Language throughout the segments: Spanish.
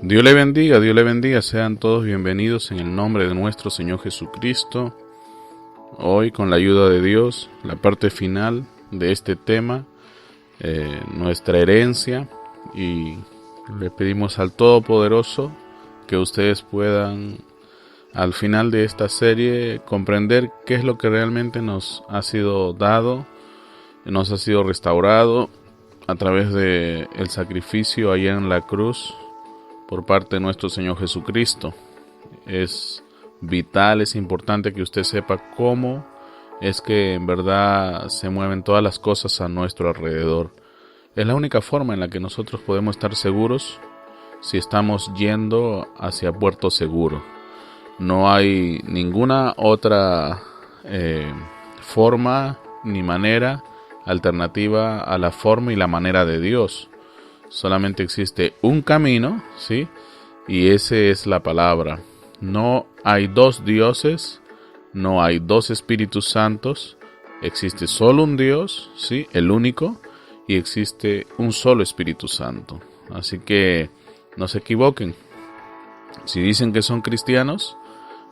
Dios le bendiga, sean todos bienvenidos en el nombre de nuestro Señor Jesucristo. Hoy, con la ayuda de Dios, la parte final de este tema, nuestra herencia, y le pedimos al Todopoderoso que ustedes puedan, al final de esta serie, comprender qué es lo que realmente nos ha sido dado, nos ha sido restaurado a través de el sacrificio allá en la cruz por parte de nuestro Señor Jesucristo. Es vital, es importante que usted sepa cómo es que en verdad se mueven todas las cosas a nuestro alrededor. Es la única forma en la que nosotros podemos estar seguros si estamos yendo hacia puerto seguro. No hay ninguna otra forma ni manera alternativa a la forma y la manera de Dios. Solamente existe un camino, ¿sí? Y ese es la palabra. No hay dos dioses, no hay dos Espíritus Santos. Existe solo un Dios, ¿sí? El único, y existe un solo Espíritu Santo. Así que no se equivoquen. Si dicen que son cristianos,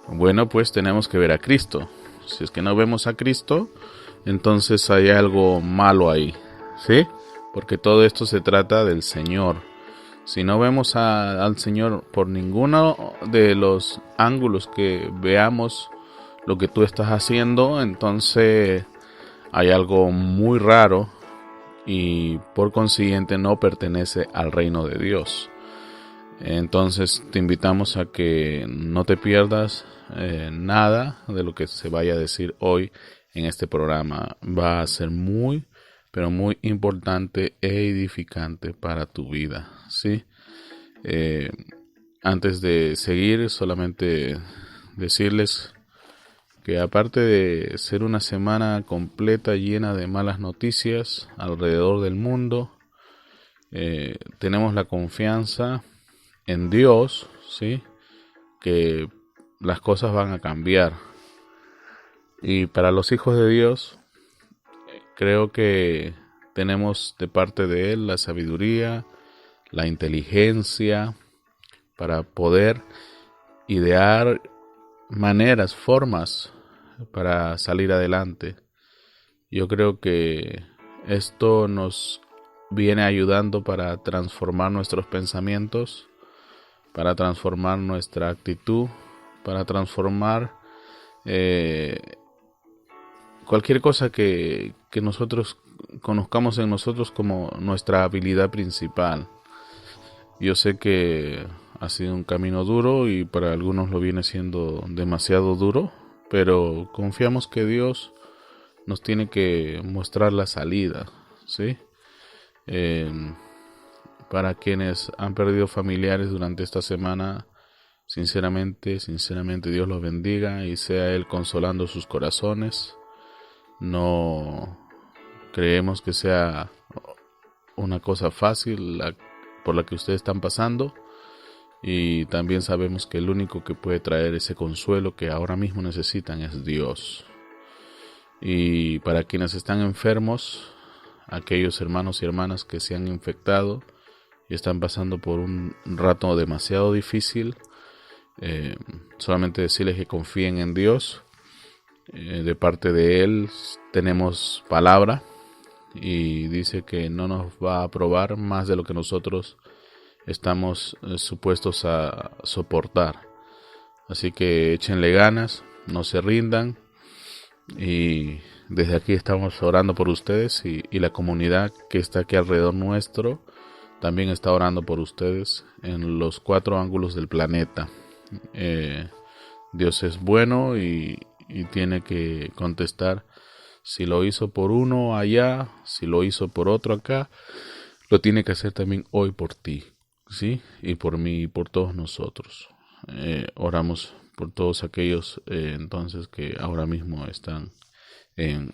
bueno, pues tenemos que ver a Cristo. Si es que no vemos a Cristo, entonces hay algo malo ahí, ¿sí? Porque todo esto se trata del Señor. Si no vemos al Señor por ninguno de los ángulos que veamos lo que tú estás haciendo, entonces hay algo muy raro y por consiguiente no pertenece al reino de Dios. Entonces te invitamos a que no te pierdas nada de lo que se vaya a decir hoy en este programa. Va a ser muy, pero muy importante e edificante para tu vida, ¿sí? Antes de seguir, solamente decirles que aparte de ser una semana completa llena de malas noticias alrededor del mundo, tenemos la confianza en Dios, ¿sí? Que las cosas van a cambiar. Y para los hijos de Dios, creo que tenemos de parte de Él la sabiduría, la inteligencia para poder idear maneras, formas para salir adelante. Yo creo que esto nos viene ayudando para transformar nuestros pensamientos, para transformar nuestra actitud, para transformar cualquier cosa que nosotros conozcamos en nosotros como nuestra habilidad principal. Yo sé que ha sido un camino duro y para algunos lo viene siendo demasiado duro, pero confiamos que Dios nos tiene que mostrar la salida, ¿sí? Para quienes han perdido familiares durante esta semana, sinceramente Dios los bendiga y sea Él consolando sus corazones. No creemos que sea una cosa fácil por la que ustedes están pasando, y también sabemos que el único que puede traer ese consuelo que ahora mismo necesitan es Dios. Y para quienes están enfermos, aquellos hermanos y hermanas que se han infectado y están pasando por un rato demasiado difícil, solamente decirles que confíen en Dios. De parte de Él tenemos palabra y dice que no nos va a probar más de lo que nosotros estamos supuestos a soportar. Así que échenle ganas, no se rindan, y desde aquí estamos orando por ustedes, y la comunidad que está aquí alrededor nuestro también está orando por ustedes en los 4 ángulos del planeta. Dios es bueno y tiene que contestar. Si lo hizo por uno allá, si lo hizo por otro acá, lo tiene que hacer también hoy por ti, ¿sí? Y por mí y por todos nosotros. Oramos por todos aquellos entonces que ahora mismo están en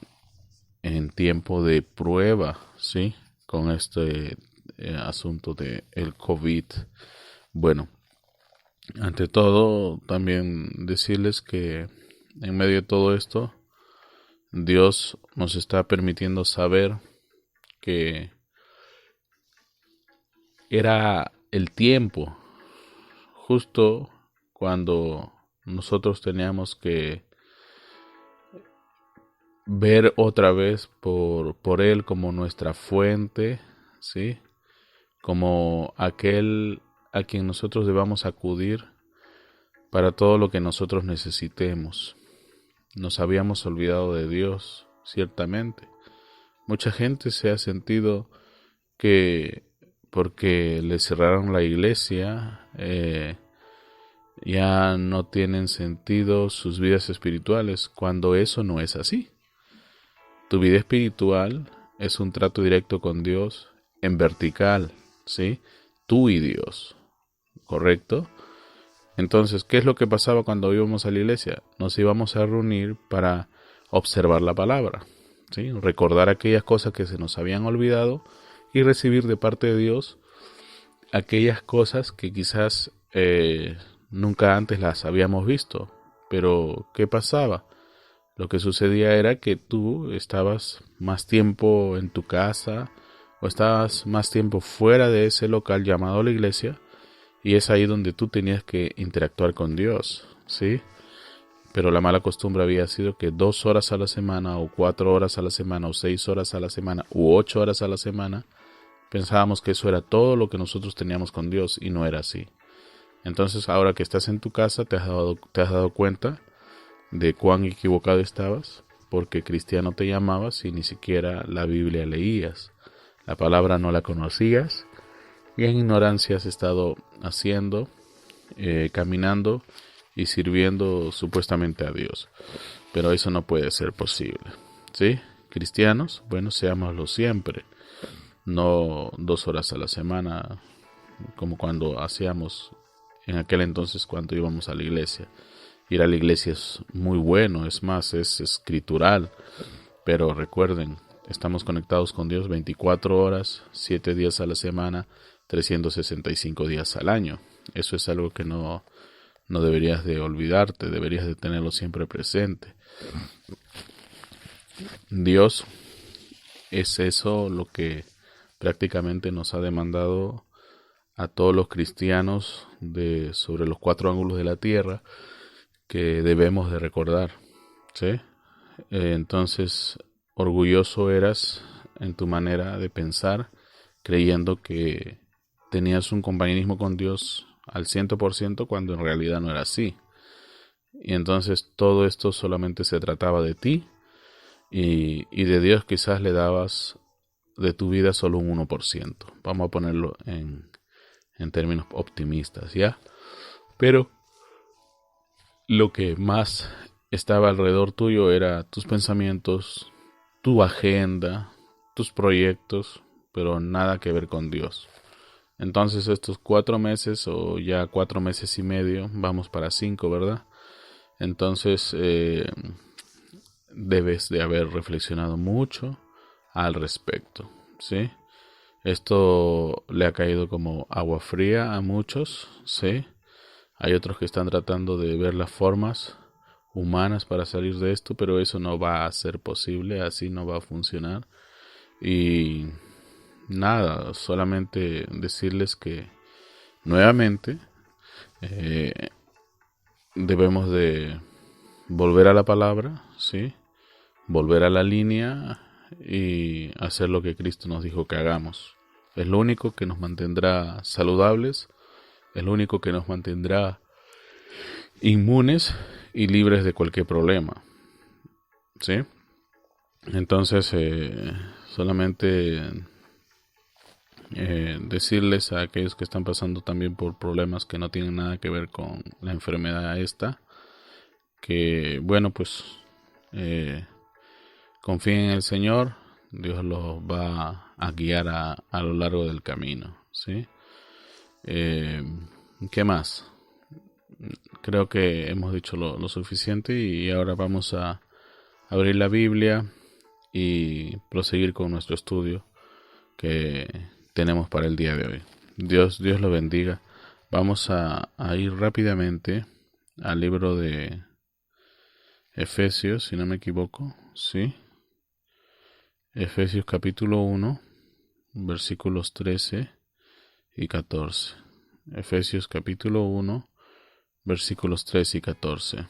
tiempo de prueba, ¿sí? Con este asunto de el COVID. Bueno, ante todo, también decirles que en medio de todo esto, Dios nos está permitiendo saber que era el tiempo justo cuando nosotros teníamos que ver otra vez por Él como nuestra fuente, ¿sí? Como aquel a quien nosotros debamos acudir para todo lo que nosotros necesitemos. Nos habíamos olvidado de Dios, ciertamente. Mucha gente se ha sentido que porque le cerraron la iglesia, ya no tienen sentido sus vidas espirituales, cuando eso no es así. Tu vida espiritual es un trato directo con Dios en vertical, ¿sí? Tú y Dios, ¿correcto? Entonces, ¿qué es lo que pasaba cuando íbamos a la iglesia? Nos íbamos a reunir para observar la palabra, ¿sí? Recordar aquellas cosas que se nos habían olvidado y recibir de parte de Dios aquellas cosas que quizás nunca antes las habíamos visto. Pero, ¿qué pasaba? Lo que sucedía era que tú estabas más tiempo en tu casa o estabas más tiempo fuera de ese local llamado la iglesia, y es ahí donde tú tenías que interactuar con Dios, ¿sí? Pero la mala costumbre había sido que 2 horas a la semana o 4 horas a la semana o 6 horas a la semana u 8 horas a la semana pensábamos que eso era todo lo que nosotros teníamos con Dios, y no era así. Entonces, ahora que estás en tu casa, te has dado cuenta de cuán equivocado estabas, porque cristiano te llamabas y ni siquiera la Biblia leías, la palabra no la conocías, y en ignorancia has estado haciendo, caminando y sirviendo supuestamente a Dios. Pero eso no puede ser posible, ¿sí? Cristianos, bueno, seámoslo siempre, no 2 horas a la semana, como cuando hacíamos en aquel entonces cuando íbamos a la iglesia. Ir a la iglesia es muy bueno, es más, es escritural, pero recuerden, estamos conectados con Dios 24 horas, 7 días a la semana, 365 días al año. Eso es algo que no deberías de olvidarte, deberías de tenerlo siempre presente. Dios es eso lo que prácticamente nos ha demandado a todos los cristianos sobre los 4 ángulos de la tierra, que debemos de recordar, ¿sí? Entonces, orgulloso eras en tu manera de pensar, creyendo que tenías un compañerismo con Dios al 100% cuando en realidad no era así. Y entonces todo esto solamente se trataba de ti, y de Dios quizás le dabas de tu vida solo un 1%. Vamos a ponerlo en términos optimistas, ¿ya? Pero lo que más estaba alrededor tuyo era tus pensamientos, tu agenda, tus proyectos, pero nada que ver con Dios. Entonces estos 4 meses o ya 4 meses y medio, vamos para 5, ¿verdad? Entonces debes de haber reflexionado mucho al respecto, ¿sí? Esto le ha caído como agua fría a muchos, ¿sí? Hay otros que están tratando de ver las formas humanas para salir de esto, pero eso no va a ser posible, así no va a funcionar. Y nada, solamente decirles que nuevamente debemos de volver a la palabra, ¿sí? Volver a la línea y hacer lo que Cristo nos dijo que hagamos. Es lo único que nos mantendrá saludables, es lo único que nos mantendrá inmunes y libres de cualquier problema, ¿sí? Entonces, solamente decirles a aquellos que están pasando también por problemas que no tienen nada que ver con la enfermedad esta, que bueno, pues confíen en el Señor, Dios los va a guiar a lo largo del camino, ¿sí? ¿Qué más? Creo que hemos dicho lo suficiente, y ahora vamos a abrir la Biblia y proseguir con nuestro estudio que tenemos para el día de hoy. Dios lo bendiga. Vamos a ir rápidamente al libro de Efesios, si no me equivoco, ¿sí? Efesios capítulo 1, versículos 13 y 14. Efesios capítulo 1, versículos 13 y 14.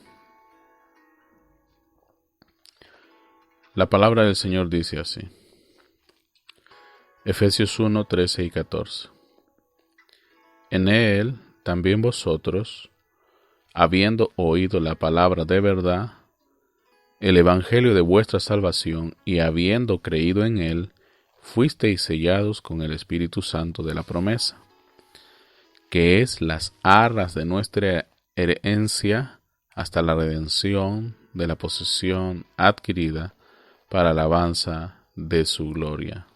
La palabra del Señor dice así. Efesios 1, 13 y 14. En él también vosotros, habiendo oído la palabra de verdad, el evangelio de vuestra salvación, y habiendo creído en él, fuisteis sellados con el Espíritu Santo de la promesa, que es las arras de nuestra herencia hasta la redención de la posesión adquirida para alabanza de su gloria.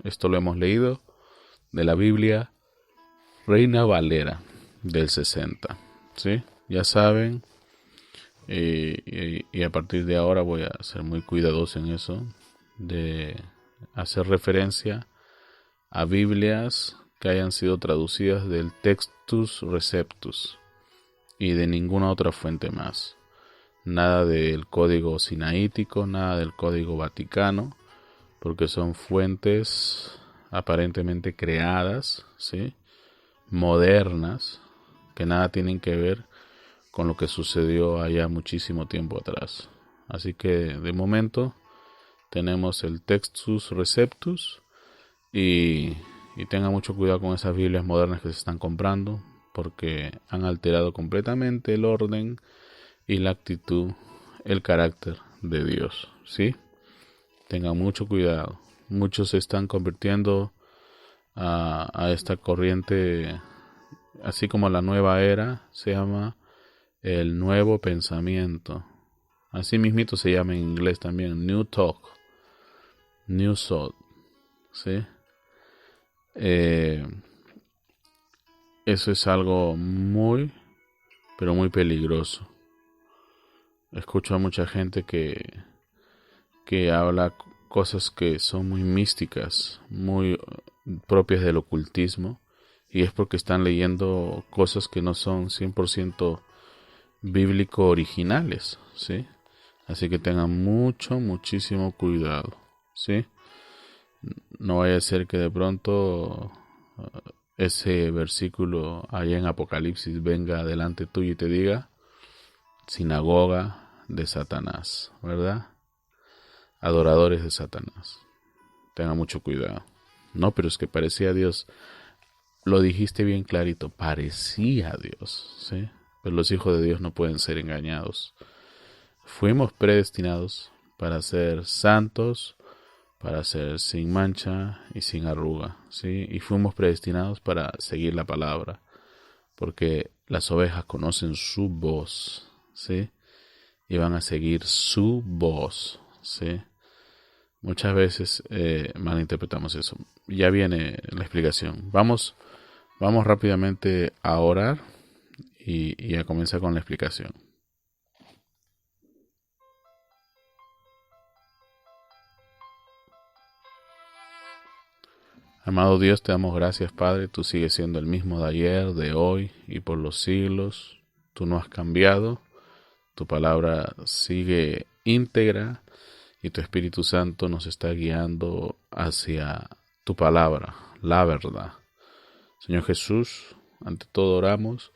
Esto lo hemos leído de la Biblia Reina Valera del 60. ¿Sí? Ya saben, y a partir de ahora voy a ser muy cuidadoso en eso, de hacer referencia a Biblias que hayan sido traducidas del Textus Receptus y de ninguna otra fuente más. Nada del Código Sinaítico, nada del Código Vaticano, porque son fuentes aparentemente creadas, ¿sí? Modernas, que nada tienen que ver con lo que sucedió allá muchísimo tiempo atrás. Así que de momento tenemos el Textus Receptus y tengan mucho cuidado con esas Biblias modernas que se están comprando, porque han alterado completamente el orden y la actitud, el carácter de Dios, ¿sí? Tengan mucho cuidado. Muchos se están convirtiendo a esta corriente, así como la nueva era, se llama el nuevo pensamiento. Así mismito se llama en inglés también, New Talk, New Thought, ¿sí? Eso es algo muy, pero muy peligroso. Escucho a mucha gente que habla cosas que son muy místicas, muy propias del ocultismo, y es porque están leyendo cosas que no son 100% bíblico originales, ¿sí? Así que tengan muchísimo cuidado, ¿sí? No vaya a ser que de pronto ese versículo allá en Apocalipsis venga delante tuyo y te diga sinagoga de Satanás, ¿verdad? Adoradores de Satanás. Tengan mucho cuidado. No, pero es que parecía Dios. Lo dijiste bien clarito, parecía Dios, ¿sí? Pero los hijos de Dios no pueden ser engañados. Fuimos predestinados para ser santos, para ser sin mancha y sin arruga, ¿sí? Y fuimos predestinados para seguir la palabra, porque las ovejas conocen su voz, ¿sí? Y van a seguir su voz, ¿sí? Muchas veces malinterpretamos eso. Ya viene la explicación. Vamos rápidamente a orar y a comenzar con la explicación. Amado Dios, te damos gracias, Padre. Tú sigues siendo el mismo de ayer, de hoy y por los siglos. Tú no has cambiado. Tu palabra sigue íntegra y tu Espíritu Santo nos está guiando hacia tu palabra, la verdad. Señor Jesús, ante todo oramos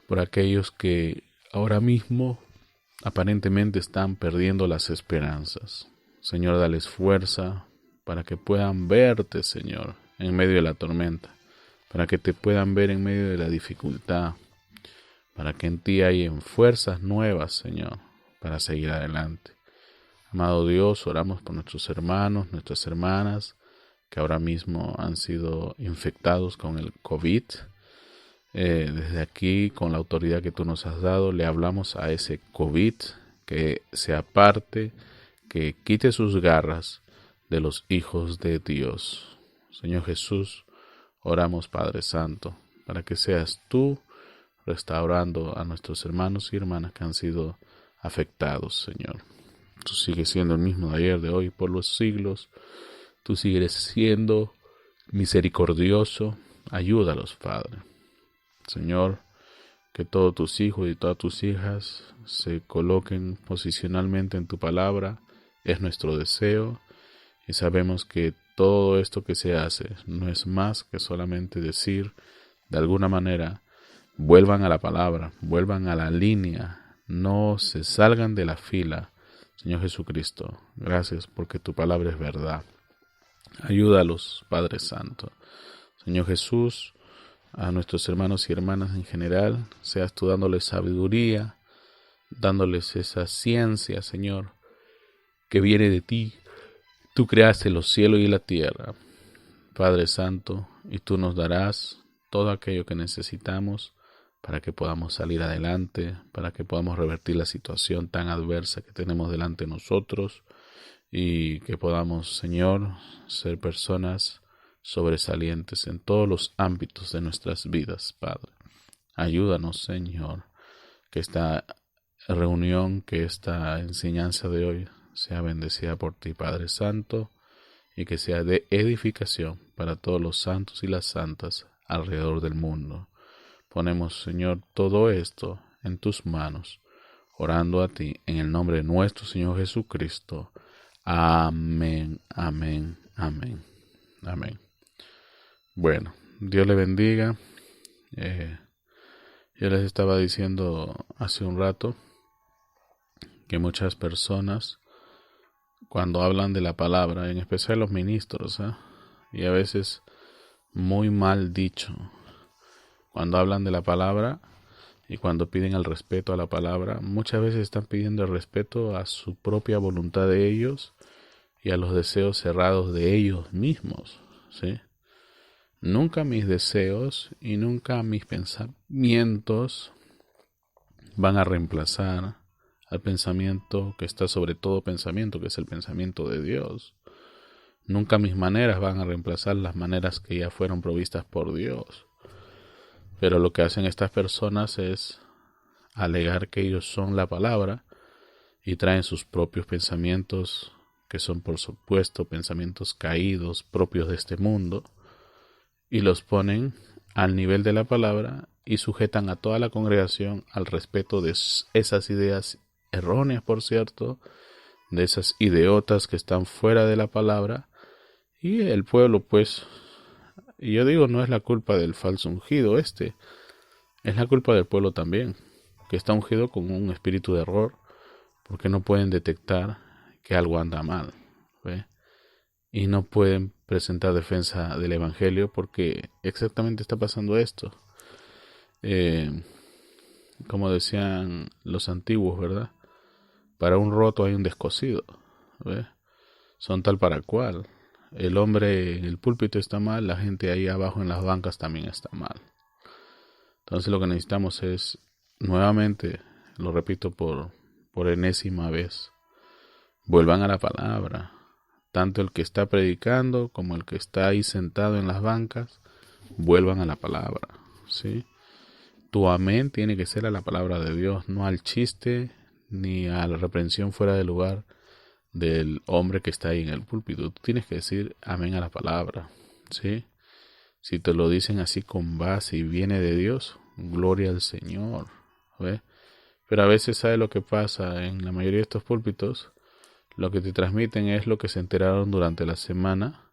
por aquellos que ahora mismo aparentemente están perdiendo las esperanzas. Señor, dales fuerza para que puedan verte, Señor, en medio de la tormenta, para que te puedan ver en medio de la dificultad, para que en ti hayan fuerzas nuevas, Señor, para seguir adelante. Amado Dios, oramos por nuestros hermanos, nuestras hermanas, que ahora mismo han sido infectados con el COVID. Desde aquí, con la autoridad que tú nos has dado, le hablamos a ese COVID que se aparte, que quite sus garras de los hijos de Dios. Señor Jesús, oramos, Padre Santo, para que seas tú restaurando a nuestros hermanos y hermanas que han sido afectados, Señor. Tú sigues siendo el mismo de ayer, de hoy, por los siglos. Tú sigues siendo misericordioso. Ayúdalos, Padre. Señor, que todos tus hijos y todas tus hijas se coloquen posicionalmente en tu palabra. Es nuestro deseo y sabemos que todo esto que se hace no es más que solamente decir de alguna manera, vuelvan a la palabra, vuelvan a la línea, no se salgan de la fila. Señor Jesucristo, gracias porque tu palabra es verdad. Ayúdalos, Padre Santo. Señor Jesús, a nuestros hermanos y hermanas en general, seas tú dándoles sabiduría, dándoles esa ciencia, Señor, que viene de ti. Tú creaste los cielos y la tierra, Padre Santo, y tú nos darás todo aquello que necesitamos para que podamos salir adelante, para que podamos revertir la situación tan adversa que tenemos delante de nosotros y que podamos, Señor, ser personas sobresalientes en todos los ámbitos de nuestras vidas, Padre. Ayúdanos, Señor, que esta reunión, que esta enseñanza de hoy sea bendecida por ti, Padre Santo, y que sea de edificación para todos los santos y las santas alrededor del mundo. Ponemos, Señor, todo esto en tus manos, orando a ti en el nombre de nuestro Señor Jesucristo. Amén, amén, amén, amén. Bueno, Dios le bendiga. Yo les estaba diciendo hace un rato que muchas personas, cuando hablan de la palabra, en especial los ministros, y a veces muy mal dicho, cuando hablan de la palabra y cuando piden el respeto a la palabra, muchas veces están pidiendo el respeto a su propia voluntad de ellos y a los deseos cerrados de ellos mismos, ¿sí? Nunca mis deseos y nunca mis pensamientos van a reemplazar al pensamiento que está sobre todo pensamiento, que es el pensamiento de Dios. Nunca mis maneras van a reemplazar las maneras que ya fueron provistas por Dios. Pero lo que hacen estas personas es alegar que ellos son la palabra y traen sus propios pensamientos, que son por supuesto pensamientos caídos propios de este mundo, y los ponen al nivel de la palabra y sujetan a toda la congregación al respeto de esas ideas erróneas, por cierto, de esas idiotas que están fuera de la palabra, y el pueblo, pues, y yo digo, no es la culpa del falso ungido es la culpa del pueblo también, que está ungido con un espíritu de error, porque no pueden detectar que algo anda mal, ¿ve? Y no pueden presentar defensa del evangelio porque exactamente está pasando esto. Como decían los antiguos, ¿verdad? Para un roto hay un descosido, ¿ve? Son tal para cual. El hombre en el púlpito está mal, la gente ahí abajo en las bancas también está mal. Entonces lo que necesitamos es, nuevamente, lo repito por enésima vez, vuelvan a la palabra. Tanto el que está predicando como el que está ahí sentado en las bancas, vuelvan a la palabra, ¿sí? Tu amén tiene que ser a la palabra de Dios, no al chiste ni a la reprensión fuera de lugar del hombre que está ahí en el púlpito. Tú tienes que decir amén a la palabra, ¿sí? Si te lo dicen así con base y viene de Dios, gloria al Señor, ¿ve? Pero a veces, ¿sabe lo que pasa? En la mayoría de estos púlpitos, lo que te transmiten es lo que se enteraron durante la semana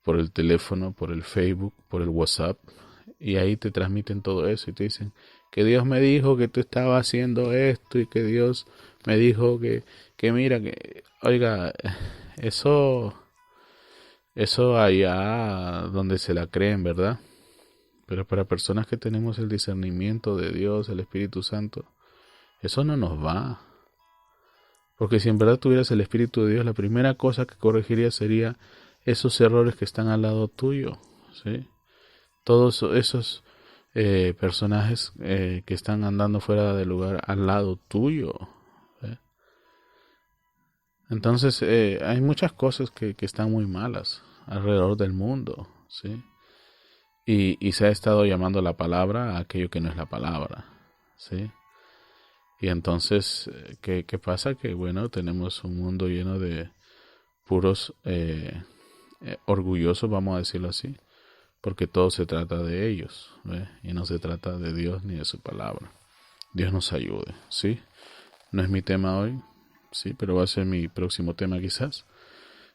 por el teléfono, por el Facebook, por el WhatsApp, y ahí te transmiten todo eso y te dicen que Dios me dijo que tú estabas haciendo esto y que Dios me dijo que mira, que oiga, eso allá donde se la creen, ¿verdad? Pero para personas que tenemos el discernimiento de Dios, el Espíritu Santo, eso no nos va. Porque si en verdad tuvieras el Espíritu de Dios, la primera cosa que corregiría sería esos errores que están al lado tuyo, ¿sí? Todos esos personajes que están andando fuera de lugar al lado tuyo, ¿sí? Entonces hay muchas cosas que están muy malas alrededor del mundo, ¿sí? Y se ha estado llamando la palabra a aquello que no es la palabra, ¿sí? Y entonces, ¿qué pasa? Que bueno, tenemos un mundo lleno de puros orgullosos, vamos a decirlo así, porque todo se trata de ellos, ¿ve? Y no se trata de Dios ni de su palabra. Dios nos ayude, ¿sí? No es mi tema hoy, sí, pero va a ser mi próximo tema quizás,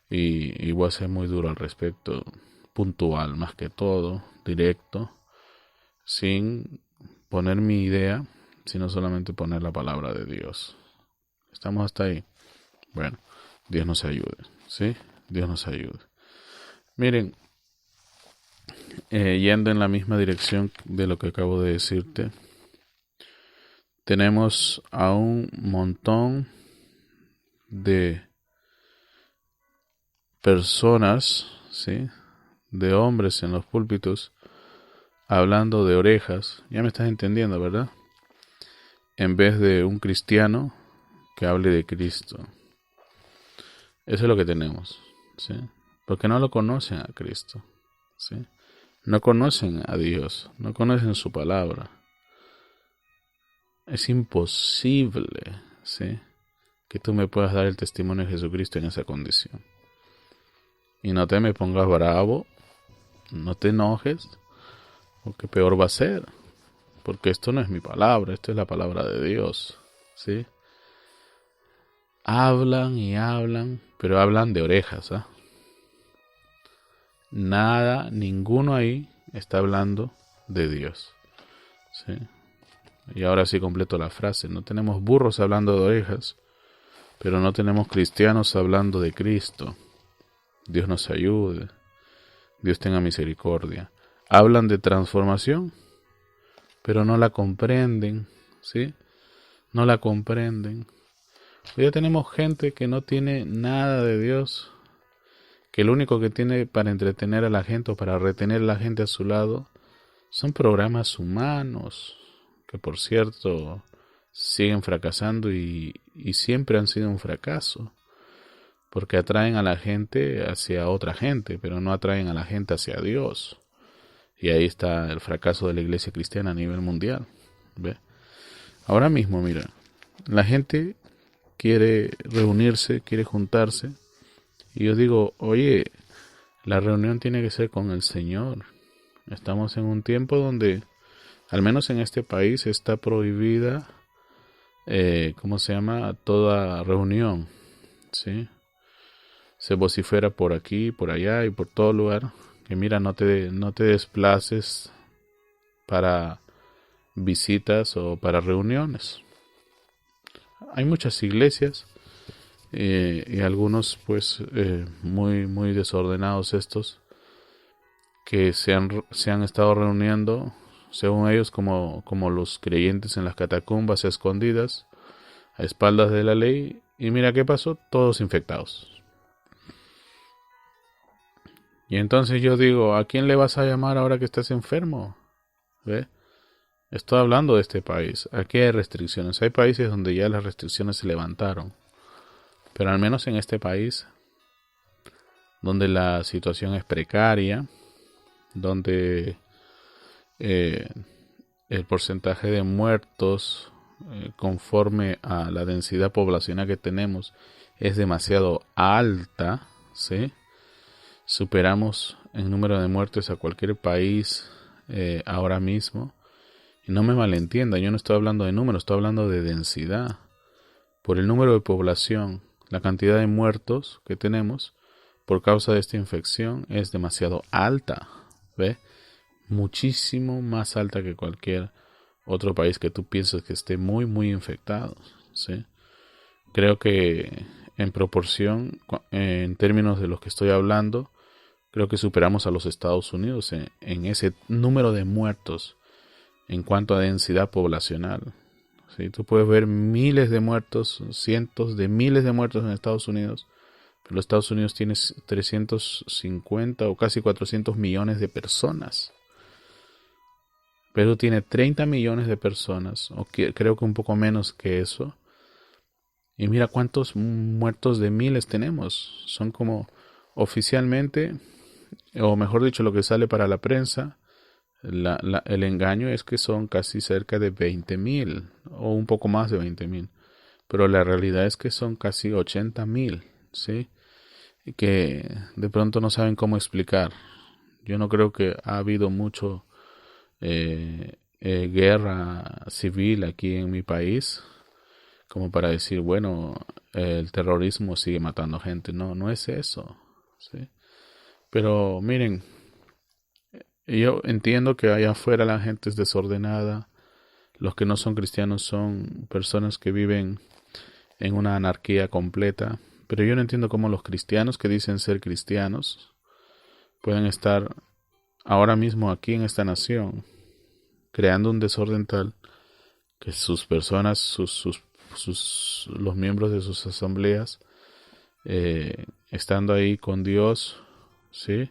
y voy a ser muy duro al respecto, puntual más que todo, directo, sin poner mi idea, sino solamente poner la palabra de Dios. ¿Estamos hasta ahí? Bueno, Dios nos ayude, ¿sí? Dios nos ayude. Miren, yendo en la misma dirección de lo que acabo de decirte, tenemos a un montón de personas, ¿sí? De hombres en los púlpitos hablando de orejas. Ya me estás entendiendo, ¿verdad? En vez de un cristiano que hable de Cristo. Eso es lo que tenemos, ¿sí? Porque no lo conocen a Cristo, ¿sí? No conocen a Dios, no conocen su palabra. Es imposible, ¿sí?, que tú me puedas dar el testimonio de Jesucristo en esa condición. Y no te me pongas bravo, no te enojes, porque peor va a ser. Porque esto no es mi palabra, esto es la palabra de Dios, ¿sí? Hablan y hablan, pero hablan de orejas, ¿ah? Nada, ninguno ahí está hablando de Dios, ¿sí? Y ahora sí completo la frase. No tenemos burros hablando de orejas, pero no tenemos cristianos hablando de Cristo. Dios nos ayude. Dios tenga misericordia. Hablan de transformación, pero no la comprenden, ¿sí? No la comprenden. Hoy ya tenemos gente que no tiene nada de Dios, que lo único que tiene para entretener a la gente o para retener a la gente a su lado son programas humanos, que por cierto siguen fracasando y siempre han sido un fracaso, porque atraen a la gente hacia otra gente, pero no atraen a la gente hacia Dios. Y ahí está el fracaso de la iglesia cristiana a nivel mundial. ¿Ve? Ahora mismo, mira, la gente quiere reunirse, quiere juntarse, y yo digo, oye, la reunión tiene que ser con el Señor. Estamos en un tiempo donde, al menos en este país, está prohibida, ¿cómo se llama?, toda reunión, ¿sí? Se vocifera por aquí, por allá y por todo lugar, que mira, no te desplaces para visitas o para reuniones. Hay muchas iglesias y algunos pues muy desordenados estos, que se han estado reuniendo, según ellos, como los creyentes en las catacumbas escondidas, a espaldas de la ley, y mira qué pasó, todos infectados. Y entonces yo digo, ¿a quién le vas a llamar ahora que estás enfermo? ¿Ve? Estoy hablando de este país. Aquí hay restricciones. Hay países donde ya las restricciones se levantaron. Pero al menos en este país, donde la situación es precaria, donde el porcentaje de muertos conforme a la densidad poblacional que tenemos es demasiado alta, ¿sí? Superamos en número de muertes a cualquier país ahora mismo. Y no me malentienda, yo no estoy hablando de números, estoy hablando de densidad. Por el número de población, la cantidad de muertos que tenemos por causa de esta infección es demasiado alta, ¿ve? Muchísimo más alta que cualquier otro país que tú pienses que esté muy infectado, ¿sí? Creo que en proporción, en términos de los que estoy hablando, creo que superamos a los Estados Unidos en ese número de muertos en cuanto a densidad poblacional. ¿Sí? Tú puedes ver miles de muertos, cientos de miles de muertos en Estados Unidos, pero los Estados Unidos tiene 350 o casi 400 millones de personas. Perú tiene 30 millones de personas, o creo que un poco menos que eso. Y mira cuántos muertos de miles tenemos. Son como oficialmente, o mejor dicho, lo que sale para la prensa, el engaño es que son casi cerca de 20,000 o un poco más de 20,000, pero la realidad es que son casi 80,000, ¿sí? Y que de pronto no saben cómo explicar. Yo no creo que ha habido mucho guerra civil aquí en mi país como para decir, bueno, el terrorismo sigue matando gente. No es eso, ¿sí? Pero miren, Y yo entiendo que allá afuera la gente es desordenada, los que no son cristianos son personas que viven en una anarquía completa, pero yo no entiendo cómo los cristianos que dicen ser cristianos pueden estar ahora mismo aquí en esta nación creando un desorden tal que sus personas, los miembros de sus asambleas, estando ahí con Dios, ¿sí?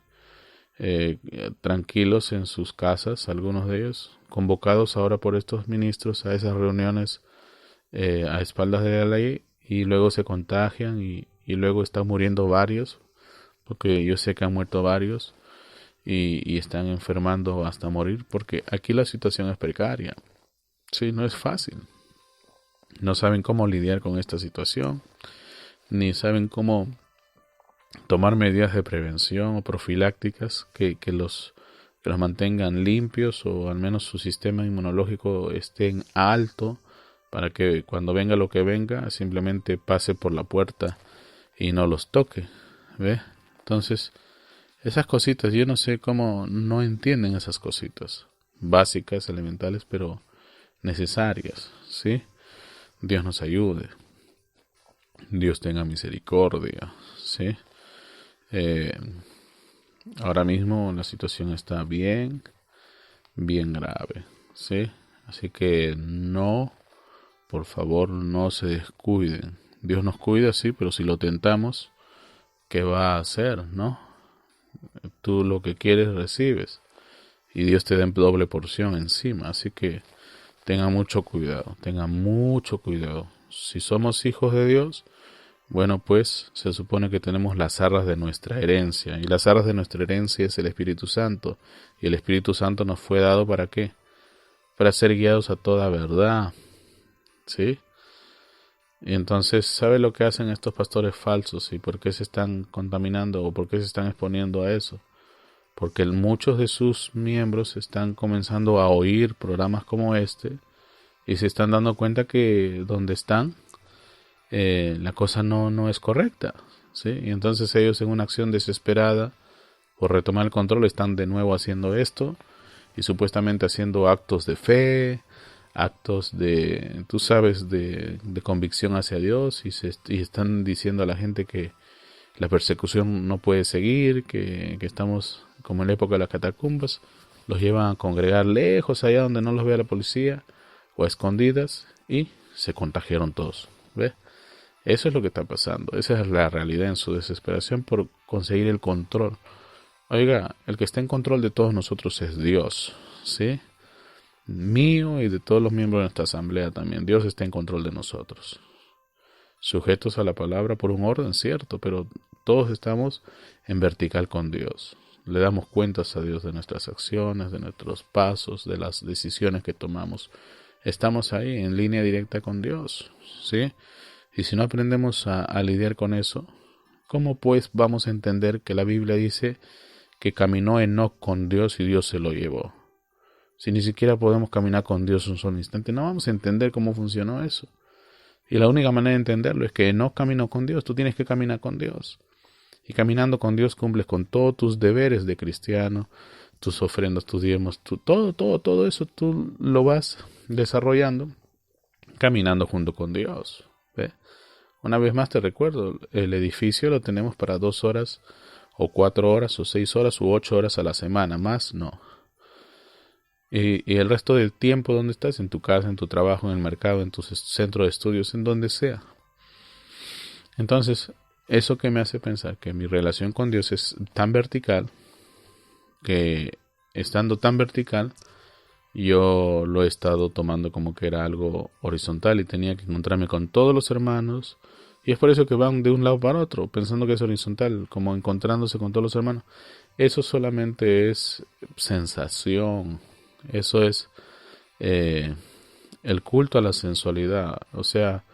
Tranquilos en sus casas, algunos de ellos, convocados ahora por estos ministros a esas reuniones a espaldas de la ley, y luego se contagian y luego están muriendo varios, porque yo sé que han muerto varios y están enfermando hasta morir, porque aquí la situación es precaria, sí, no es fácil. No saben cómo lidiar con esta situación, ni saben cómo tomar medidas de prevención o profilácticas que los mantengan limpios, o al menos su sistema inmunológico esté en alto, para que cuando venga lo que venga simplemente pase por la puerta y no los toque, ¿ve? Entonces, esas cositas, yo no sé cómo no entienden esas cositas básicas, elementales, pero necesarias, ¿sí? Dios nos ayude, Dios tenga misericordia, ¿sí? Eh, Ahora mismo la situación está bien, bien grave, ¿sí? Así que no, por favor, no se descuiden. Dios nos cuida, sí, pero si lo tentamos, ¿qué va a hacer, no? Tú lo que quieres recibes y Dios te da en doble porción encima. Así que tenga mucho cuidado, tenga mucho cuidado. Si somos hijos de Dios, bueno, pues se supone que tenemos las arras de nuestra herencia, y las arras de nuestra herencia es el Espíritu Santo, y el Espíritu Santo nos fue dado ¿para qué? Para ser guiados a toda verdad, ¿sí? Y entonces, ¿sabe lo que hacen estos pastores falsos y por qué se están contaminando o por qué se están exponiendo a eso? Porque muchos de sus miembros están comenzando a oír programas como este y se están dando cuenta que donde están la cosa no es correcta, ¿sí? Y entonces ellos, en una acción desesperada por retomar el control, están de nuevo haciendo esto y supuestamente haciendo actos de fe, actos de, tú sabes, de convicción hacia Dios, y están diciendo a la gente que la persecución no puede seguir, que estamos como en la época de las catacumbas. Los llevan a congregar lejos, allá donde no los vea la policía, o a escondidas, y se contagiaron todos, ¿ves? Eso es lo que está pasando. Esa es la realidad en su desesperación por conseguir el control. Oiga, el que está en control de todos nosotros es Dios, ¿sí? Mío y de todos los miembros de nuestra asamblea también. Dios está en control de nosotros. Sujetos a la palabra por un orden, cierto, pero todos estamos en vertical con Dios. Le damos cuentas a Dios de nuestras acciones, de nuestros pasos, de las decisiones que tomamos. Estamos ahí en línea directa con Dios, ¿sí? Y si no aprendemos a lidiar con eso, ¿cómo pues vamos a entender que la Biblia dice que caminó Enoc con Dios y Dios se lo llevó? Si ni siquiera podemos caminar con Dios un solo instante, no vamos a entender cómo funcionó eso. Y la única manera de entenderlo es que Enoc caminó con Dios, tú tienes que caminar con Dios. Y caminando con Dios cumples con todos tus deberes de cristiano, tus ofrendas, tus diezmos, todo eso tú lo vas desarrollando caminando junto con Dios, ¿ve? Una vez más te recuerdo, el edificio lo tenemos para 2 horas, o 4 horas, o 6 horas, u 8 horas a la semana, más no. Y el resto del tiempo, ¿dónde estás? En tu casa, en tu trabajo, en el mercado, en tu centro de estudios, en donde sea. Entonces, eso que me hace pensar que mi relación con Dios es tan vertical, que estando tan vertical, yo lo he estado tomando como que era algo horizontal y tenía que encontrarme con todos los hermanos. Y es por eso que van de un lado para otro, pensando que es horizontal, como encontrándose con todos los hermanos. Eso solamente es sensación. Eso es el culto a la sensualidad, o sea,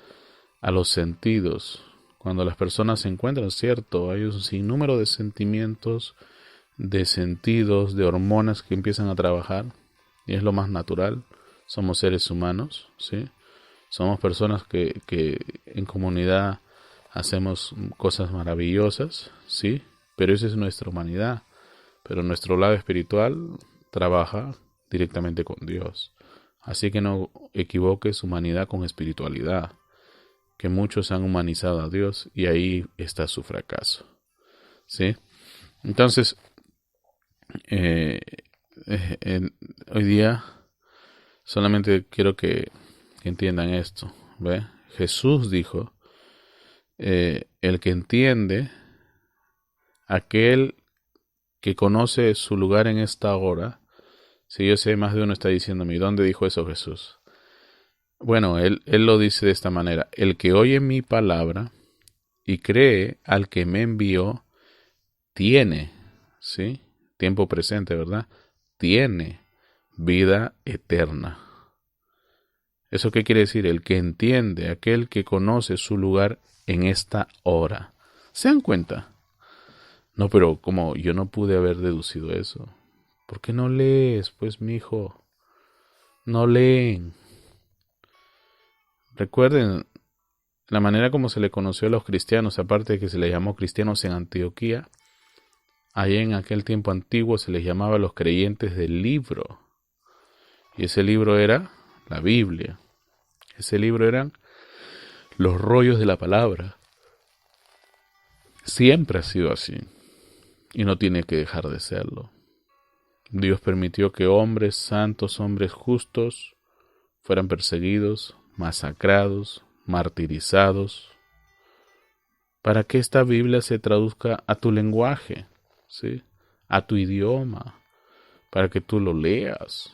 a los sentidos. Cuando las personas se encuentran, cierto, hay un sinnúmero de sentimientos, de sentidos, de hormonas que empiezan a trabajar, y es lo más natural. Somos seres humanos, ¿sí? Somos personas que en comunidad hacemos cosas maravillosas, ¿sí? Pero esa es nuestra humanidad. pero nuestro lado espiritual trabaja directamente con Dios. Así que no equivoques humanidad con espiritualidad, que muchos han humanizado a Dios y ahí está su fracaso. ¿Sí? Entonces, hoy día solamente quiero que entiendan esto. ¿Ve? Jesús dijo, el que entiende, aquel que conoce su lugar en esta hora. Si yo sé, más de uno está diciéndome, ¿dónde dijo eso Jesús? Bueno, él lo dice de esta manera: el que oye mi palabra y cree al que me envió, tiene, ¿sí? Tiempo presente, ¿verdad? Tiene vida eterna. ¿Eso qué quiere decir? El que entiende, aquel que conoce su lugar en esta hora. ¿Se dan cuenta? No, pero como yo no pude haber deducido eso. ¿Por qué no lees, pues, mijo? No leen. Recuerden la manera como se le conoció a los cristianos, aparte de que se les llamó cristianos en Antioquía. Allá en aquel tiempo antiguo se les llamaba a los creyentes del libro. Y ese libro era la Biblia. Ese libro eran los rollos de la palabra. Siempre ha sido así. Y no tiene que dejar de serlo. Dios permitió que hombres santos, hombres justos, fueran perseguidos, masacrados, martirizados, para que esta Biblia se traduzca a tu lenguaje, ¿sí? A tu idioma, para que tú lo leas.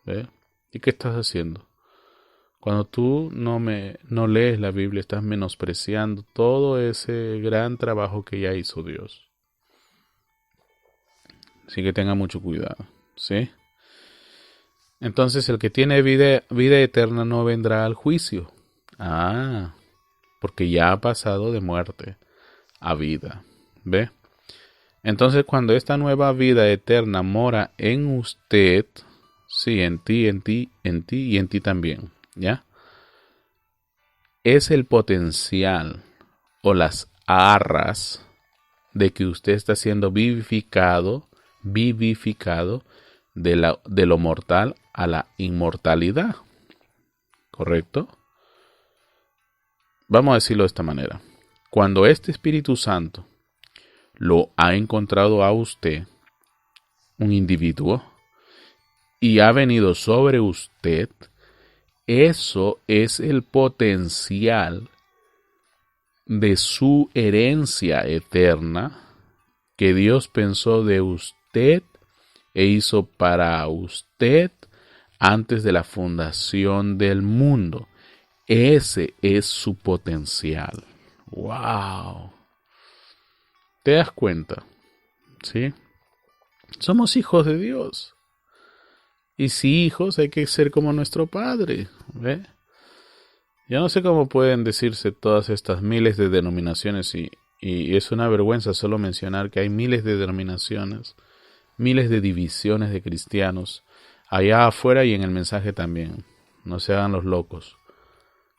¿Ve? ¿Y qué estás haciendo? Cuando tú no lees la Biblia, estás menospreciando todo ese gran trabajo que ya hizo Dios. Así que tenga mucho cuidado, ¿sí? Entonces el que tiene vida eterna no vendrá al juicio. Porque ya ha pasado de muerte a vida. ¿Ve? Entonces cuando esta nueva vida eterna mora en usted, sí, en ti y en ti también, ¿ya? Es el potencial o las arras de que usted está siendo vivificado de lo mortal a la inmortalidad. ¿Correcto? Vamos a decirlo de esta manera. Cuando este Espíritu Santo lo ha encontrado a usted, un individuo, y ha venido sobre usted, eso es el potencial de su herencia eterna que Dios pensó de usted e hizo para usted antes de la fundación del mundo. Ese es su potencial. ¡Wow! ¿Te das cuenta? ¿Sí? Somos hijos de Dios. Y si hijos, hay que ser como nuestro Padre. ¿Ve? Yo no sé cómo pueden decirse todas estas miles de denominaciones y es una vergüenza solo mencionar que hay miles de denominaciones, miles de divisiones de cristianos, allá afuera y en el mensaje también. No se hagan los locos.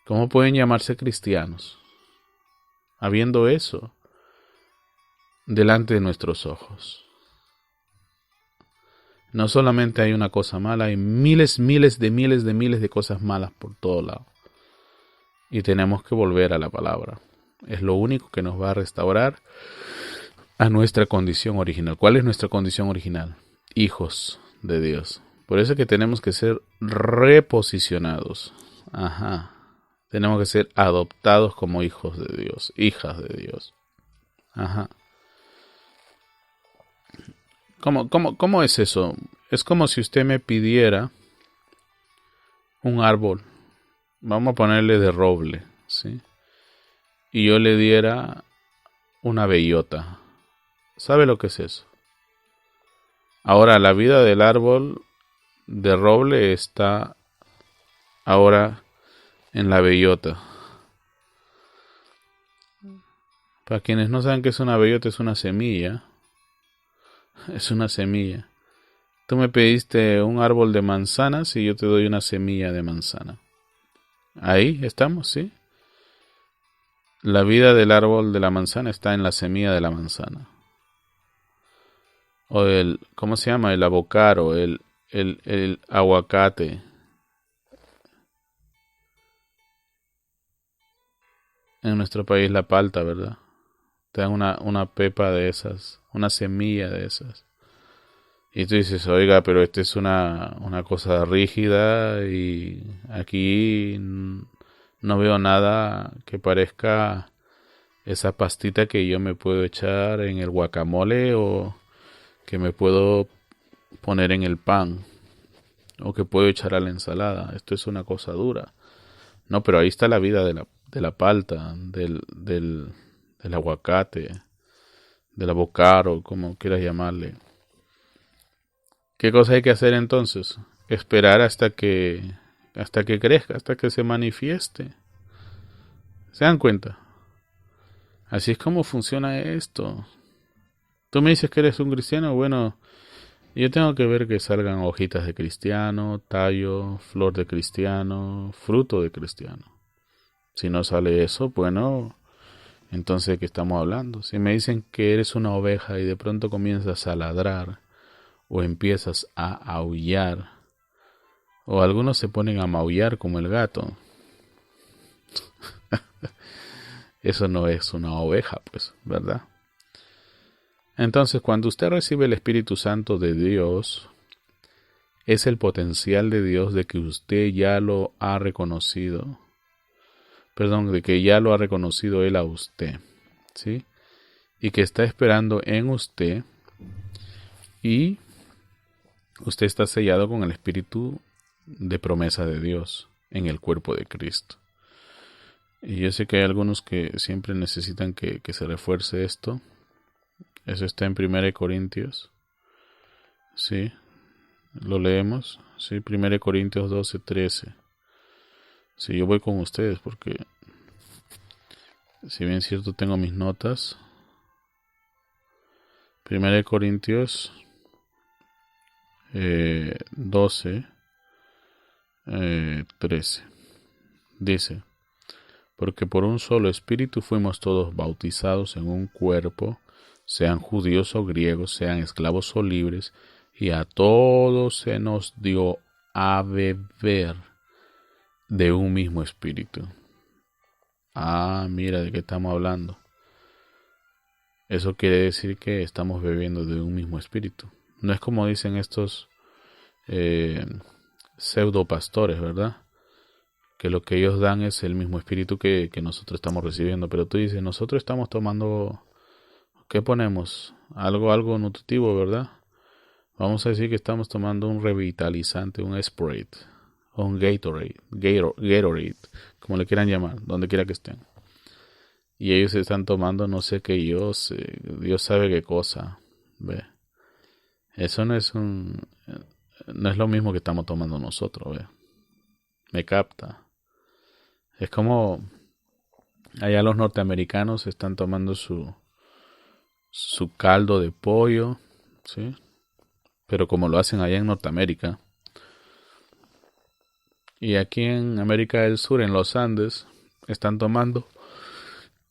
¿Cómo pueden llamarse cristianos? Habiendo eso delante de nuestros ojos. No solamente hay una cosa mala, hay miles de cosas malas por todo lado. Y tenemos que volver a la palabra. Es lo único que nos va a restaurar a nuestra condición original. ¿Cuál es nuestra condición original? Hijos de Dios. Por eso es que tenemos que ser reposicionados. Tenemos que ser adoptados como hijos de Dios, hijas de Dios. ¿Cómo es eso? Es como si usted me pidiera un árbol. Vamos a ponerle de roble, ¿sí? Y yo le diera una bellota. ¿Sabe lo que es eso? Ahora, la vida del árbol de roble está ahora en la bellota. Para quienes no saben qué es una bellota, es una semilla. Es una semilla. Tú me pediste un árbol de manzanas y yo te doy una semilla de manzana. Ahí estamos, ¿sí? La vida del árbol de la manzana está en la semilla de la manzana. O el, ¿cómo se llama? El avocado, el aguacate. En nuestro país la palta, ¿verdad? Te dan una pepa de esas, una semilla de esas. Y tú dices, oiga, pero esta es una cosa rígida y aquí no veo nada que parezca esa pastita que yo me puedo echar en el guacamole o que me puedo poner en el pan o que puedo echar a la ensalada. Esto es una cosa dura. No, pero ahí está la vida de la palta, del aguacate, del avocado, como quieras llamarle. ¿Qué cosa hay que hacer entonces? Esperar hasta que crezca, hasta que se manifieste. ¿Se dan cuenta? Así es como funciona esto. Tú me dices que eres un cristiano, bueno, yo tengo que ver que salgan hojitas de cristiano, tallo, flor de cristiano, fruto de cristiano. Si no sale eso, bueno, entonces ¿de qué estamos hablando? Si me dicen que eres una oveja y de pronto comienzas a ladrar o empiezas a aullar, o algunos se ponen a maullar como el gato, eso no es una oveja, pues, ¿verdad? Entonces, cuando usted recibe el Espíritu Santo de Dios, es el potencial de Dios de que usted ya lo ha reconocido. Perdón, de que ya lo ha reconocido Él a usted, ¿sí? Y que está esperando en usted y usted está sellado con el Espíritu de promesa de Dios en el cuerpo de Cristo. Y yo sé que hay algunos que siempre necesitan que se refuerce esto. Eso está en 1 Corintios. Sí, lo leemos. Sí, 1 Corintios 12:13. Sí, yo voy con ustedes porque, si bien es cierto, tengo mis notas. 1 Corintios 12:13. Dice: porque por un solo espíritu fuimos todos bautizados en un cuerpo, sean judíos o griegos, sean esclavos o libres, y a todos se nos dio a beber de un mismo espíritu. Ah, mira de qué estamos hablando. Eso quiere decir que estamos bebiendo de un mismo espíritu. No es como dicen estos pseudo pastores, ¿verdad? Que lo que ellos dan es el mismo espíritu que nosotros estamos recibiendo. Pero tú dices, nosotros estamos tomando, ¿qué ponemos? Algo nutritivo, ¿verdad? Vamos a decir que estamos tomando un revitalizante, un Sprite, o un Gatorade, como le quieran llamar, donde quiera que estén. Y ellos están tomando no sé qué, Dios sabe qué cosa, ¿ve? Eso no es lo mismo que estamos tomando nosotros, ¿ve? Me capta. Es como allá los norteamericanos están tomando su caldo de pollo, ¿sí? Pero como lo hacen allá en Norteamérica. Y aquí en América del Sur, en los Andes, están tomando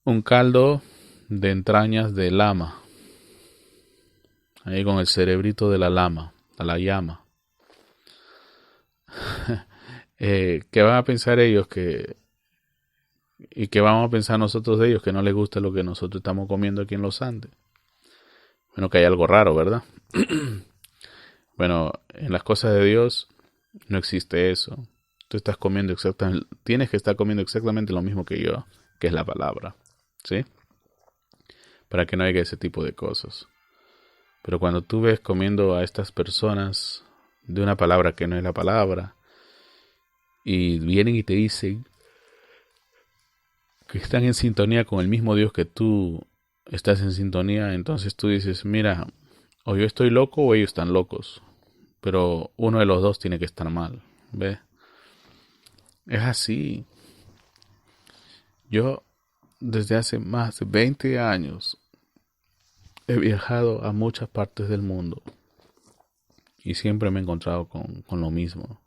un caldo de entrañas de lama. Ahí con el cerebrito de la llama. ¿Qué van a pensar ellos y qué vamos a pensar nosotros de ellos que no les gusta lo que nosotros estamos comiendo aquí en los Andes? Bueno, que hay algo raro, ¿verdad? Bueno, en las cosas de Dios no existe eso. Tú estás comiendo tienes que estar comiendo exactamente lo mismo que yo, que es la palabra, ¿sí? Para que no haya ese tipo de cosas. Pero cuando tú ves comiendo a estas personas de una palabra que no es la palabra, y vienen y te dicen que están en sintonía con el mismo Dios que tú estás en sintonía, entonces tú dices, mira, o yo estoy loco o ellos están locos, pero uno de los dos tiene que estar mal, ¿ves? Es así. Yo desde hace más de 20 años he viajado a muchas partes del mundo y siempre me he encontrado con lo mismo.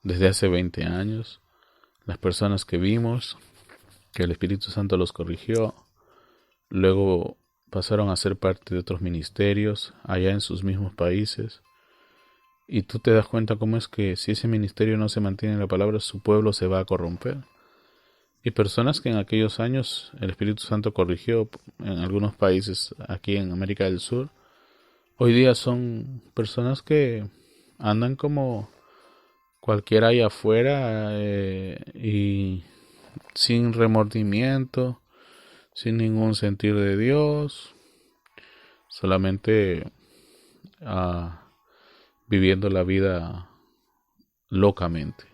Desde hace 20 años, las personas que vimos, que el Espíritu Santo los corrigió, luego pasaron a ser parte de otros ministerios allá en sus mismos países. Y tú te das cuenta cómo es que si ese ministerio no se mantiene en la palabra, su pueblo se va a corromper. Y personas que en aquellos años el Espíritu Santo corrigió en algunos países aquí en América del Sur, hoy día son personas que andan como cualquiera allá afuera y sin remordimiento, sin ningún sentir de Dios, solamente viviendo la vida locamente,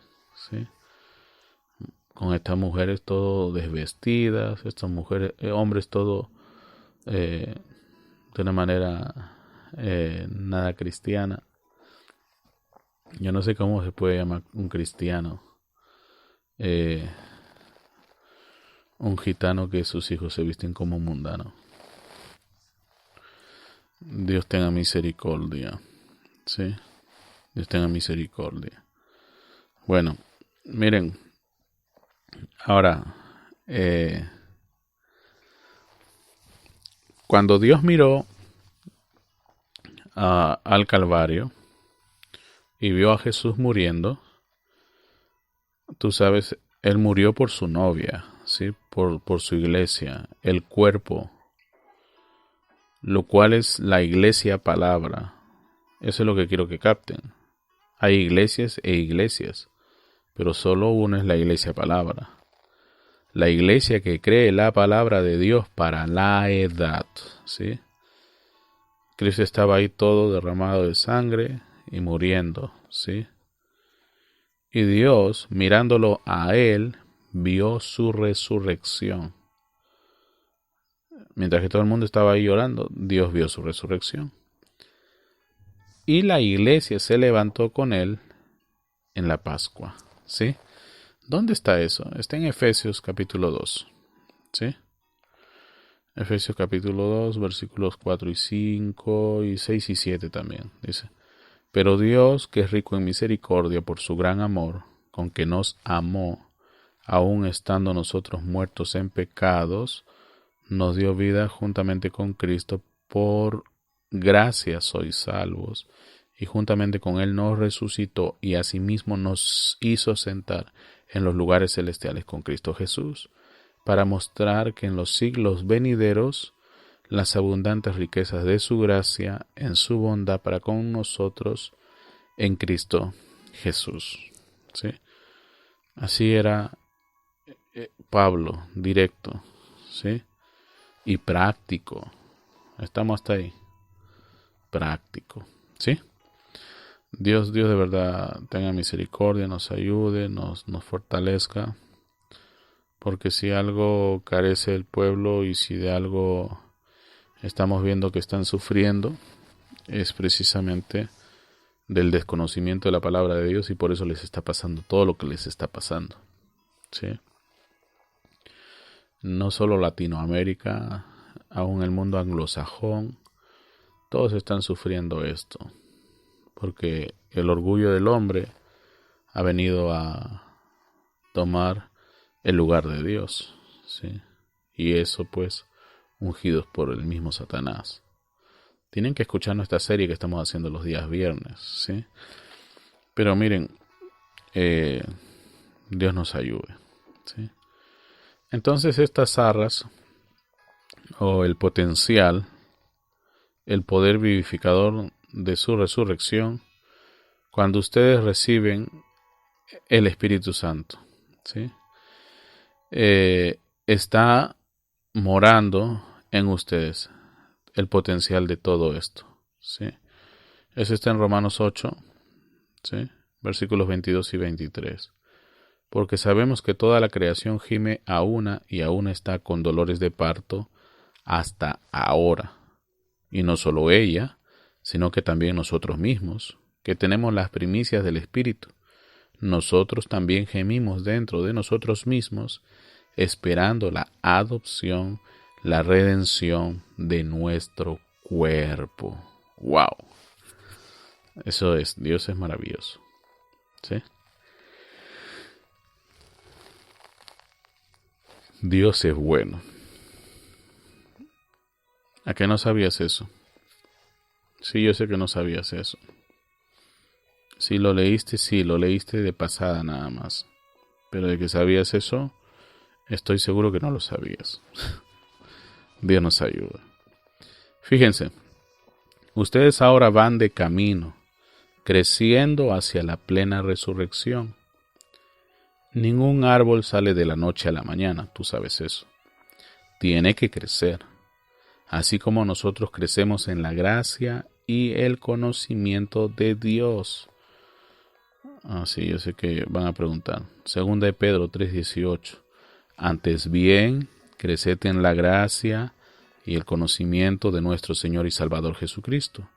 ¿sí? Con estas mujeres todo desvestidas, estas mujeres, hombres todo de una manera nada cristiana. Yo no sé cómo se puede llamar un cristiano, un gitano que sus hijos se visten como mundanos. Dios tenga misericordia, ¿sí? Dios tenga misericordia. Bueno, miren, ahora, cuando Dios miró al Calvario y vio a Jesús muriendo, tú sabes, Él murió por su novia, ¿sí? Por su iglesia, el cuerpo, lo cual es la iglesia palabra. Eso es lo que quiero que capten. Hay iglesias e iglesias, pero solo una es la iglesia palabra. La iglesia que cree la palabra de Dios para la edad, ¿sí? Cristo estaba ahí todo derramado de sangre y muriendo, ¿sí? Y Dios, mirándolo a él, vio su resurrección. Mientras que todo el mundo estaba ahí llorando, Dios vio su resurrección. Y la iglesia se levantó con él en la Pascua, ¿sí? ¿Dónde está eso? Está en Efesios capítulo 2, ¿sí? Efesios capítulo 2, versículos 4 y 5 y 6 y 7 también, dice. Pero Dios, que es rico en misericordia por su gran amor, con que nos amó, aun estando nosotros muertos en pecados, nos dio vida juntamente con Cristo, por gracia sois salvos, y juntamente con Él nos resucitó y asimismo nos hizo sentar en los lugares celestiales con Cristo Jesús, para mostrar que en los siglos venideros las abundantes riquezas de su gracia en su bondad para con nosotros en Cristo Jesús. ¿Sí? Así era Pablo, directo, ¿sí? Y práctico. Estamos hasta ahí. Práctico, ¿sí? Dios de verdad tenga misericordia, nos ayude, nos fortalezca. Porque si algo carece el pueblo y si de algo estamos viendo que están sufriendo, es precisamente del desconocimiento de la palabra de Dios, y por eso les está pasando todo lo que les está pasando, ¿sí? No solo Latinoamérica, aún el mundo anglosajón, todos están sufriendo esto, porque el orgullo del hombre ha venido a tomar el lugar de Dios, ¿sí? Y eso pues ungidos por el mismo Satanás. Tienen que escuchar nuestra serie que estamos haciendo los días viernes, ¿sí? Pero miren, Dios nos ayude, ¿sí? Entonces estas arras, o el potencial, el poder vivificador de su resurrección, cuando ustedes reciben el Espíritu Santo, ¿sí? Está morando en ustedes el potencial de todo esto, ¿sí? Eso está en Romanos 8, ¿sí? Versículos 22 y 23. Porque sabemos que toda la creación gime a una y aún está con dolores de parto hasta ahora. Y no solo ella, sino que también nosotros mismos, que tenemos las primicias del Espíritu. Nosotros también gemimos dentro de nosotros mismos, esperando la adopción, la redención de nuestro cuerpo. ¡Wow! Eso es, Dios es maravilloso, ¿sí? Dios es bueno. ¿A qué no sabías eso? Sí, yo sé que no sabías eso. Si lo leíste, sí, lo leíste de pasada nada más. Pero de que sabías eso, estoy seguro que no lo sabías. Dios nos ayuda. Fíjense, ustedes ahora van de camino, creciendo hacia la plena resurrección. Ningún árbol sale de la noche a la mañana, tú sabes eso. Tiene que crecer, así como nosotros crecemos en la gracia y el conocimiento de Dios. Sí, yo sé que van a preguntar. Segunda de Pedro 3:18. Antes bien, creced en la gracia y el conocimiento de nuestro Señor y Salvador Jesucristo.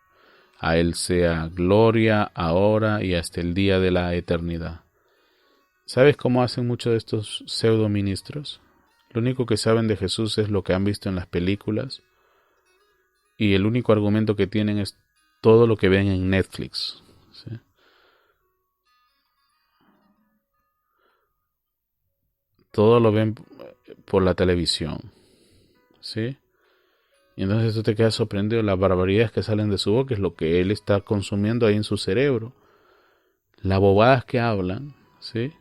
A Él sea gloria ahora y hasta el día de la eternidad. ¿Sabes cómo hacen muchos de estos pseudo ministros? Lo único que saben de Jesús es lo que han visto en las películas y el único argumento que tienen es todo lo que ven en Netflix. ¿Sí? Todo lo ven por la televisión. ¿Sí? Y entonces tú te quedas sorprendido. Las barbaridades que salen de su boca es lo que él está consumiendo ahí en su cerebro. Las bobadas que hablan. ¿Sí?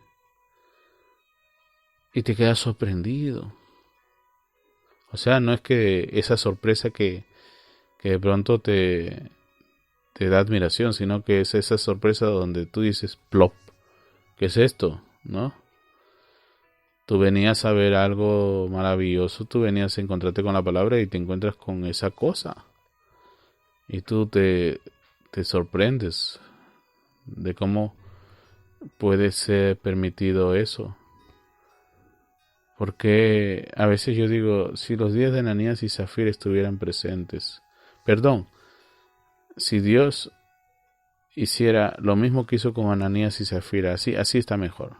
Y te quedas sorprendido. O sea, no es que esa sorpresa que de pronto te da admiración, sino que es esa sorpresa donde tú dices, plop, ¿qué es esto? ¿No? Tú venías a ver algo maravilloso, tú venías a encontrarte con la palabra y te encuentras con esa cosa. Y tú te sorprendes de cómo puede ser permitido eso. Porque a veces yo digo, si los días de Ananías y Zafira estuvieran presentes, perdón, si Dios hiciera lo mismo que hizo con Ananías y Zafira, así está mejor.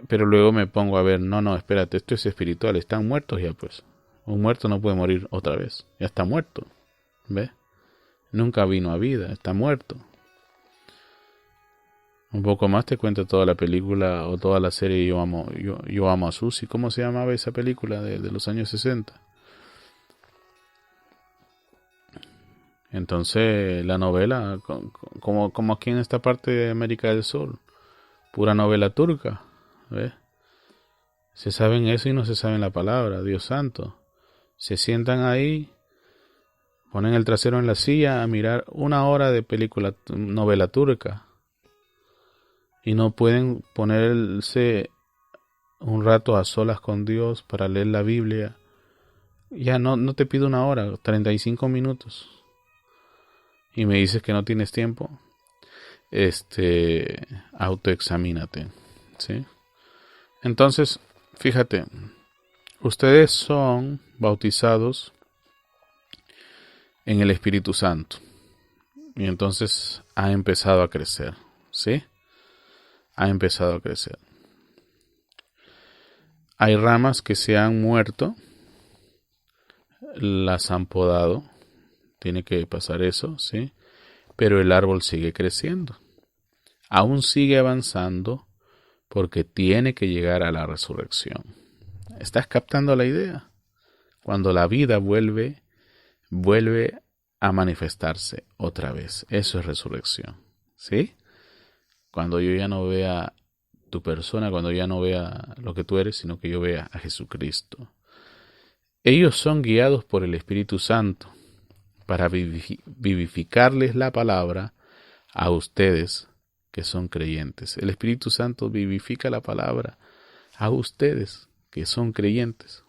Pero luego me pongo a ver, no, espérate, esto es espiritual, están muertos ya pues. Un muerto no puede morir otra vez, ya está muerto, ¿ves? Nunca vino a vida, está muerto. Un poco más te cuenta toda la película o toda la serie Yo amo a Susie. ¿Cómo se llamaba esa película de los años 60? Entonces la novela, como aquí en esta parte de América del Sur, pura novela turca, ¿ves? Se saben eso y no se saben la palabra, Dios santo. Se sientan ahí, ponen el trasero en la silla a mirar 1 hora de novela turca. Y no pueden ponerse un rato a solas con Dios para leer la Biblia. Ya no te pido 1 hora, 35 minutos. Y me dices que no tienes tiempo. Autoexamínate, ¿sí? Entonces, fíjate, ustedes son bautizados en el Espíritu Santo. Y entonces ha empezado a crecer, ¿sí? Ha empezado a crecer. Hay ramas que se han muerto, las han podado, tiene que pasar eso, ¿sí? Pero el árbol sigue creciendo, aún sigue avanzando porque tiene que llegar a la resurrección. ¿Estás captando la idea? Cuando la vida vuelve a manifestarse otra vez, eso es resurrección, ¿sí? Cuando yo ya no vea tu persona, cuando ya no vea lo que tú eres, sino que yo vea a Jesucristo. Ellos son guiados por el Espíritu Santo para vivificarles la palabra a ustedes que son creyentes. El Espíritu Santo vivifica la palabra a ustedes que son creyentes.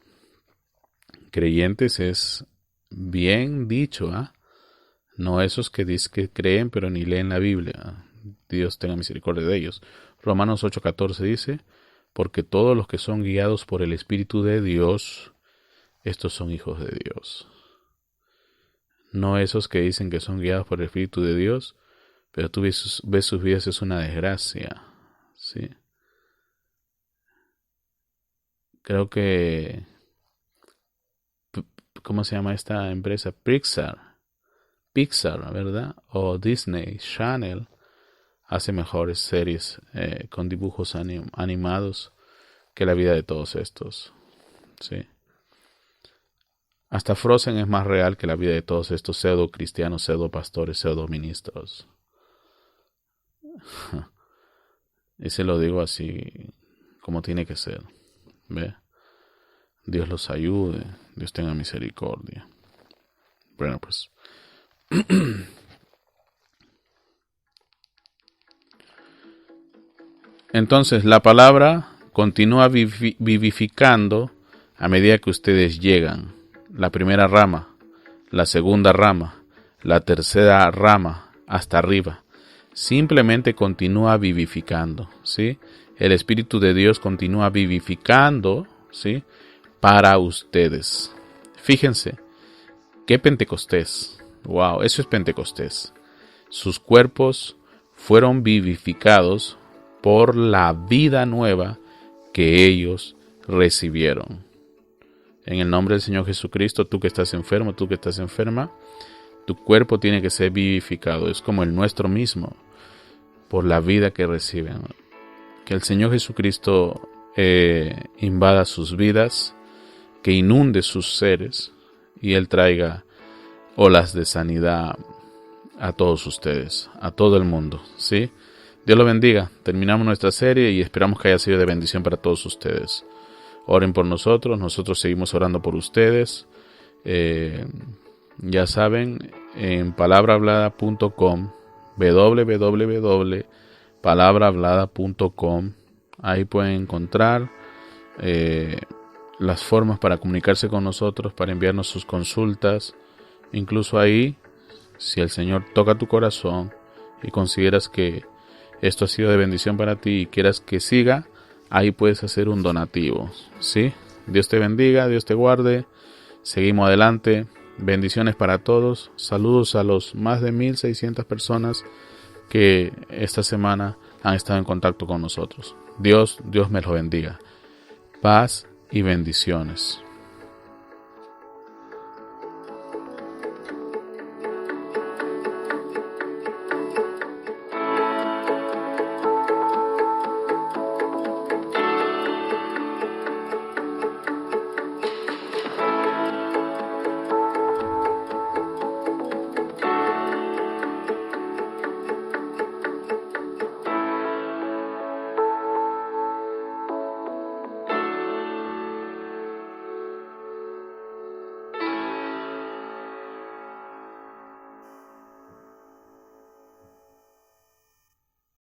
Creyentes es bien dicho, ¿ah? No esos que dicen que creen pero ni leen la Biblia. Dios tenga misericordia de ellos. Romanos 8:14 dice, porque todos los que son guiados por el Espíritu de Dios, estos son hijos de Dios. No esos que dicen que son guiados por el Espíritu de Dios, pero tú ves sus vidas, es una desgracia, ¿sí? Creo que, ¿cómo se llama esta empresa? Pixar, ¿verdad? O Disney Channel hace mejores series con dibujos animados que la vida de todos estos, ¿sí? Hasta Frozen es más real que la vida de todos estos pseudo cristianos, pseudo pastores, pseudo ministros. Y se lo digo así como tiene que ser. ¿Ve? Dios los ayude, Dios tenga misericordia. Bueno, pues. Entonces, la palabra continúa vivificando a medida que ustedes llegan. La primera rama, la segunda rama, la tercera rama, hasta arriba. Simplemente continúa vivificando, ¿sí? El Espíritu de Dios continúa vivificando, ¿sí? Para ustedes. Fíjense, ¿qué Pentecostés? Wow, eso es Pentecostés. Sus cuerpos fueron vivificados por la vida nueva que ellos recibieron. En el nombre del Señor Jesucristo, tú que estás enfermo, tú que estás enferma, tu cuerpo tiene que ser vivificado. Es como el nuestro mismo, por la vida que reciben. Que el Señor Jesucristo invada sus vidas, que inunde sus seres y Él traiga olas de sanidad a todos ustedes, a todo el mundo, ¿sí? Dios lo bendiga. Terminamos nuestra serie y esperamos que haya sido de bendición para todos ustedes. Oren por nosotros, nosotros seguimos orando por ustedes. Ya saben, en palabrahablada.com, www.palabrahablada.com, ahí pueden encontrar las formas para comunicarse con nosotros, para enviarnos sus consultas. Incluso ahí, si el Señor toca tu corazón y consideras que esto ha sido de bendición para ti y quieras que siga, ahí puedes hacer un donativo, ¿sí? Dios te bendiga, Dios te guarde. Seguimos adelante. Bendiciones para todos. Saludos a los más de 1,600 personas que esta semana han estado en contacto con nosotros. Dios me los bendiga. Paz y bendiciones.